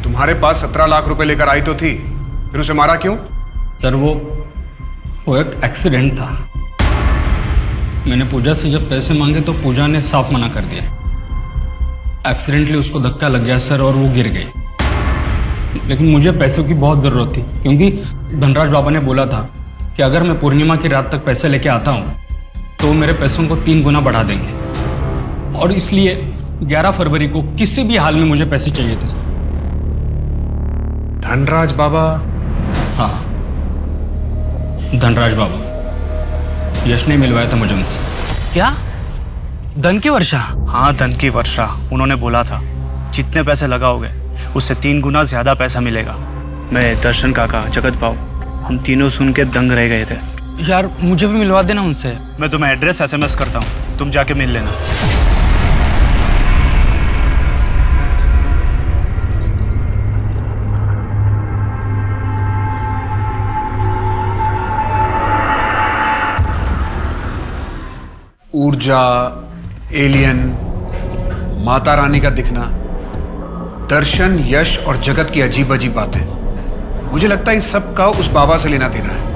तुम्हारे पास 17 लाख रुपए लेकर आई तो थी, फिर उसे मारा क्यों? सर वो एक एक्सीडेंट था। मैंने पूजा से जब पैसे मांगे तो पूजा ने साफ मना कर दिया। एक्सीडेंटली उसको धक्का लग गया सर और वो गिर गई। लेकिन मुझे पैसों की बहुत ज़रूरत थी, क्योंकि धनराज बाबा ने बोला था कि अगर मैं पूर्णिमा की रात तक पैसे लेके आता हूँ तो वो मेरे पैसों को 3 गुना बढ़ा देंगे। और इसलिए 11 फरवरी को किसी भी हाल में मुझे पैसे चाहिए थे सर। धनराज बाबा? हाँ, धनराज बाबा। यश ने मिलवाया था मुझे उनसे। क्या? धन की वर्षा? हाँ, धन की वर्षा। उन्होंने बोला था जितने पैसे लगाओगे उससे 3 गुना ज़्यादा पैसा मिलेगा। मैं, दर्शन काका, जगत बाबू, हम तीनों सुन के दंग रह गए थे। यार मुझे भी मिलवा देना उनसे। मैं तुम्हें एड्रेस SMS करता हूँ, तुम जाके मिल लेना। ऊर्जा, एलियन, माता रानी का दिखना, दर्शन, यश और जगत की अजीब अजीब बातें। मुझे लगता है इस सब का उस बाबा से लेना देना है।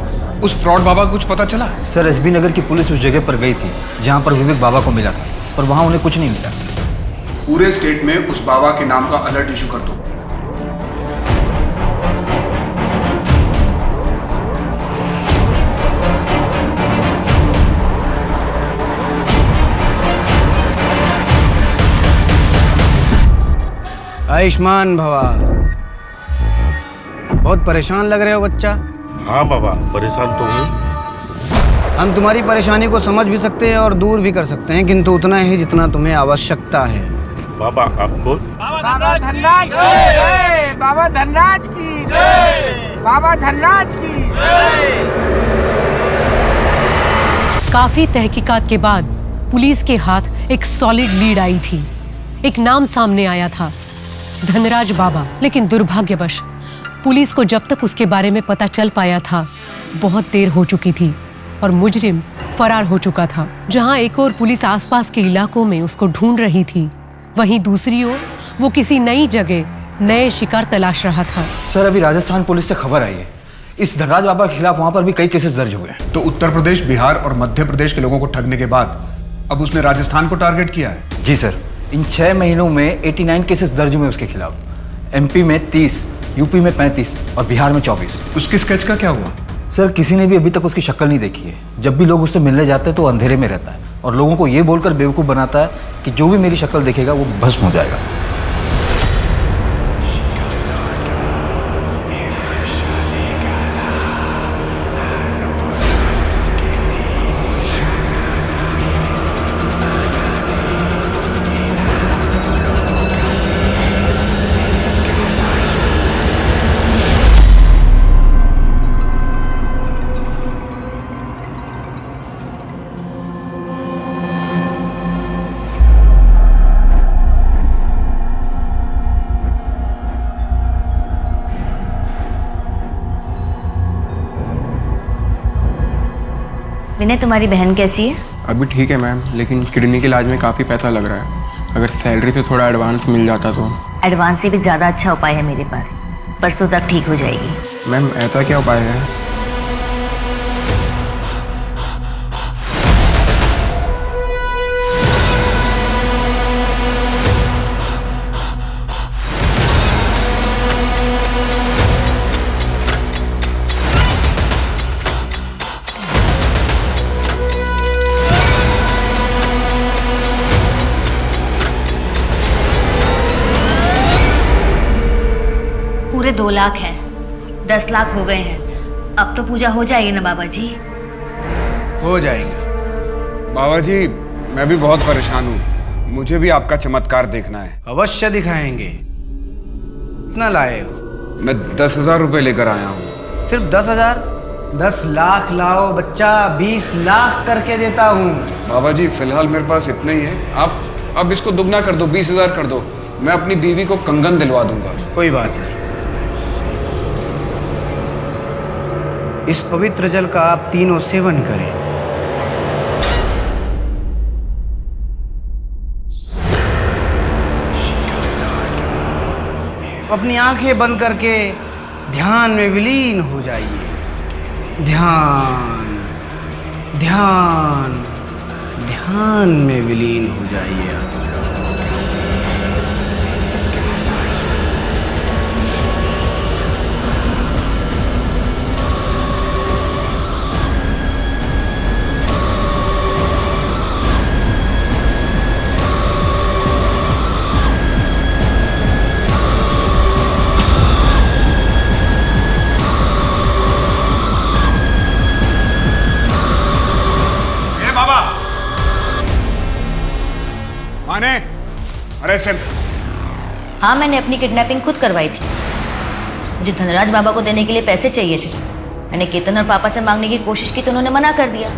उस फ्रॉड बाबा का कुछ पता चला? सर, SB नगर की पुलिस उस जगह पर गई थी जहां पर विवेक बाबा को मिला था, पर वहां उन्हें कुछ नहीं मिला। पूरे स्टेट में उस बाबा के नाम का अलर्ट इशू कर दो। आयुष्मान भवा। बहुत परेशान लग रहे हो बच्चा। हाँ बाबा, परेशान तो हूँ। हम तुम्हारी परेशानी को समझ भी सकते हैं और दूर भी कर सकते हैं, किंतु उतना ही जितना तुम्हें आवश्यकता है। बाबा आपको? बाबा धनराज की जय। बाबा धनराज की जय। बाबा धनराज की जय। काफी तहकीकात के बाद पुलिस के हाथ एक सॉलिड लीड आई थी। एक नाम सामने आया था, धनराज बाबा। लेकिन दुर्भाग्यवश पुलिस को जब तक उसके बारे में पता चल पाया था बहुत देर हो चुकी थी और मुजरिम फरार हो चुका था। जहां एक और पुलिस आसपास के इलाकों में उसको ढूंढ रही थी, वहीं दूसरी ओर वो किसी नई जगह नए शिकार तलाश रहा था। सर, अभी राजस्थान पुलिस से खबर आई है, इस धनराज बाबा के खिलाफ वहां पर भी कई केसेस दर्ज हुए हैं। तो उत्तर प्रदेश, बिहार और मध्य प्रदेश के लोगों को ठगने के बाद अब उसने राजस्थान को टारगेट किया है? जी सर, इन 6 महीनों में 89 केसेस दर्ज हुए उसके खिलाफ। MP में 30, UP में 35 और बिहार में 24। उसकी स्केच का क्या हुआ? सर, किसी ने भी अभी तक उसकी शक्ल नहीं देखी है। जब भी लोग उससे मिलने जाते हैं तो अंधेरे में रहता है और लोगों को ये बोलकर बेवकूफ़ बनाता है कि जो भी मेरी शक्ल देखेगा वो भस्म हो जाएगा। विनय, तुम्हारी बहन कैसी है? अभी ठीक है मैम, लेकिन किडनी के इलाज में काफ़ी पैसा लग रहा है। अगर सैलरी से थोड़ा एडवांस मिल जाता तो। एडवांस से भी ज़्यादा अच्छा उपाय है मेरे पास, परसों तक ठीक हो जाएगी। मैम, ऐसा क्या उपाय है? पूरे 2 लाख हैं, 10 लाख हो गए हैं। अब तो पूजा हो जाएगी ना बाबा जी? हो जाएंगे। बाबा जी, मैं भी बहुत परेशान हूँ, मुझे भी आपका चमत्कार देखना है। अवश्य दिखाएंगे। कितना लाए हो? मैं 10,000 रुपए लेकर आया हूँ। सिर्फ 10,000? 10 लाख लाओ बच्चा, 20 लाख करके देता हूँ। बाबा जी, फिलहाल मेरे पास इतना ही है। आप अब इसको दुगना कर दो, 20,000 कर दो। मैं अपनी बीवी को कंगन दिलवा दूंगा। कोई बात नहीं। इस पवित्र जल का आप तीनों सेवन करें। अपनी आंखें बंद करके ध्यान में विलीन हो जाइए। ध्यान ध्यान ध्यान में विलीन हो जाइए आप। माने अरेस्ट हिम। हाँ, मैंने अपनी किडनैपिंग खुद करवाई थी। मुझे धनराज बाबा को देने के लिए पैसे चाहिए थे। मैंने केतन और पापा से मांगने की कोशिश की तो उन्होंने मना कर दिया,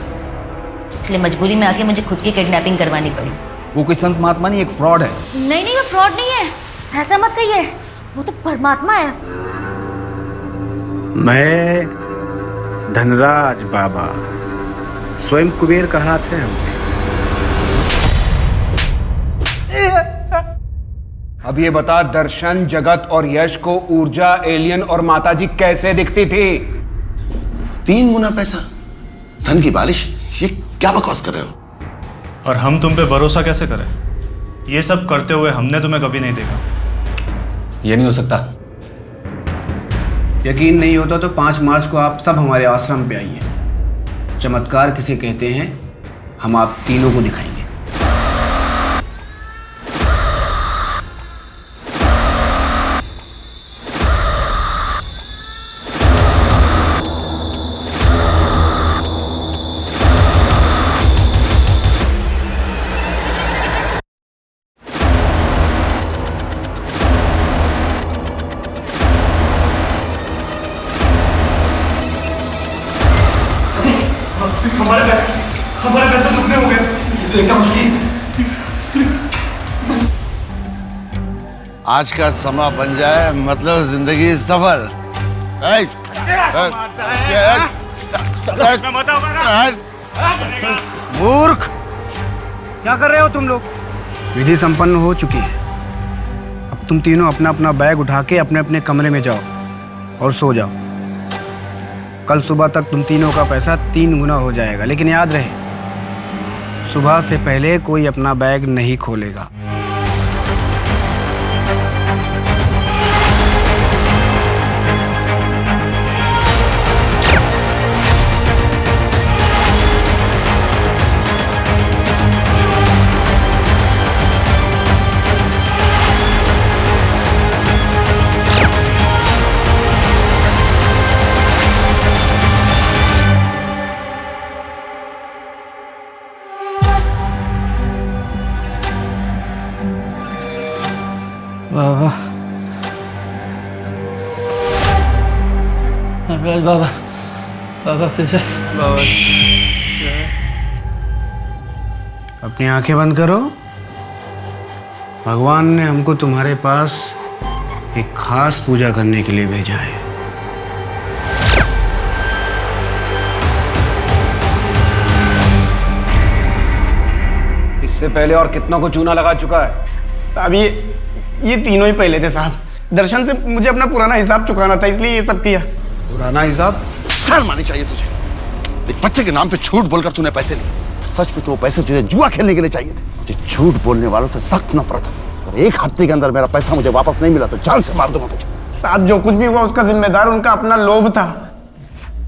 इसलिए मजबूरी में आके मुझे खुद की किडनैपिंग करवानी पड़ी। वो कोई संत महात्मा नहीं, एक फ्रॉड है। नहीं नहीं, वो फ्रॉड नहीं है, ऐसा मत कहिए, वो तो परमात्मा है। मैं धनराज बाबा, स्वयं कुबेर का हाथ है हमने। अब ये बता, दर्शन, जगत और यश को ऊर्जा, एलियन और माताजी कैसे दिखती थी? 3 गुना पैसा, धन की बारिश। ये क्या बकवास कर रहे हो? और हम तुम पे भरोसा कैसे करें? ये सब करते हुए हमने तुम्हें कभी नहीं देखा। ये नहीं हो सकता। यकीन नहीं होता तो 5 मार्च को आप सब हमारे आश्रम पे आइए। चमत्कार किसे कहते हैं, हम आप तीनों को दिखाएंगे। हमारे पैसे दुगने हो गए, तो एकदम मुश्किल। आज का समा बन जाए मतलब जिंदगी सफल। मूर्ख, क्या कर रहे हो तुम लोग? विधि संपन्न हो चुकी है। अब तुम तीनों अपना अपना बैग उठा के अपने अपने कमरे में जाओ और सो जाओ। कल सुबह तक तुम तीनों का पैसा 3 गुना हो जाएगा, लेकिन याद रहे, सुबह से पहले कोई अपना बैग नहीं खोलेगा। बाबा, धनराज बाबा, बाबा कैसे? बाबा अपनी आंखें बंद करो। भगवान ने हमको तुम्हारे पास एक खास पूजा करने के लिए भेजा है। इससे पहले और कितनों को चूना लगा चुका है? साहब ये तीनों ही पहले थे साहब। दर्शन से मुझे अपना पुराना हिसाब चुकाना था, इसलिए ये सब किया। पुराना हिसाब? शर्म आनी चाहिए तुझे। एक बच्चे के नाम पे झूठ बोलकर तूने पैसे लिए। सच में तो वो पैसे तुझे जुआ खेलने के लिए चाहिए थे। मुझे झूठ बोलने वालों से सख्त नफरत है। और 1 हफ्ते के अंदर मेरा पैसा मुझे वापस नहीं मिला तो जान से मार दूंगा तुझे। साहब, जो कुछ भी हुआ उसका जिम्मेदार उनका अपना लोभ था।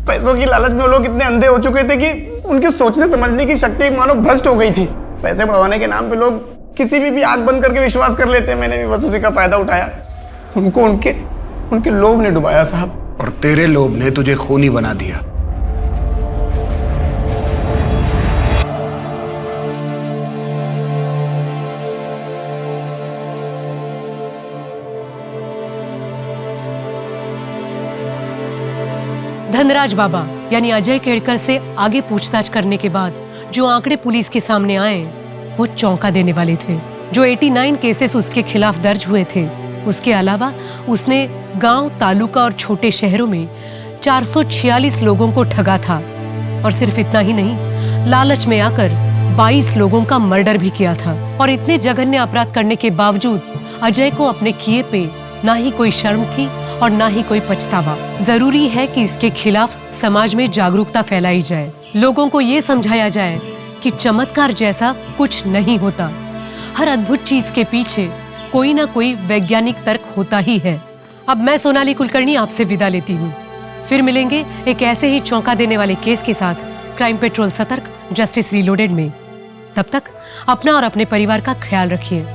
पैसों की लालच में वो लोग इतने अंधे हो चुके थे कि उनकी सोचने समझने की शक्ति मानो भ्रष्ट हो गई थी। पैसे बढ़वाने के नाम पे लोग किसी भी आंख बंद करके विश्वास कर लेते हैं। मैंने भी बस उसी का फायदा उठाया। उनको उनके लोभ ने डुबाया साहब। और तेरे लोभ ने तुझे खूनी बना दिया। धनराज बाबा यानी अजय केड़कर से आगे पूछताछ करने के बाद जो आंकड़े पुलिस के सामने आए वो चौंका देने वाले थे। जो 89 केसेस उसके खिलाफ दर्ज हुए थे, उसके अलावा उसने गांव, तालुका और छोटे शहरों में 446 लोगों को ठगा था। और सिर्फ इतना ही नहीं, लालच में आकर 22 लोगों का मर्डर भी किया था। और इतने जघन्य अपराध करने के बावजूद अजय को अपने किए पे ना ही कोई शर्म थी और ना ही कोई पछतावा। जरूरी है कि इसके खिलाफ समाज में जागरूकता फैलाई जाए, लोगों को ये समझाया जाए कि चमत्कार जैसा कुछ नहीं होता। हर अद्भुत चीज के पीछे कोई ना कोई वैज्ञानिक तर्क होता ही है। अब मैं सोनाली कुलकर्णी आपसे विदा लेती हूँ। फिर मिलेंगे एक ऐसे ही चौंका देने वाले केस के साथ क्राइम पेट्रोल सतर्क, जस्टिस रीलोडेड में। तब तक अपना और अपने परिवार का ख्याल रखिए।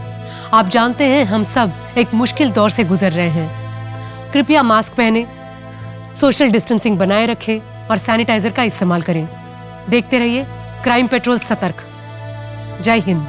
आप जानते हैं हम सब एक मुश्किल दौर से गुजर रहे हैं। कृपया मास्क पहने, सोशल डिस्टेंसिंग बनाए रखें और सैनिटाइजर का इस्तेमाल करें। देखते रहिए क्राइम पेट्रोल सतर्क। जय हिंद।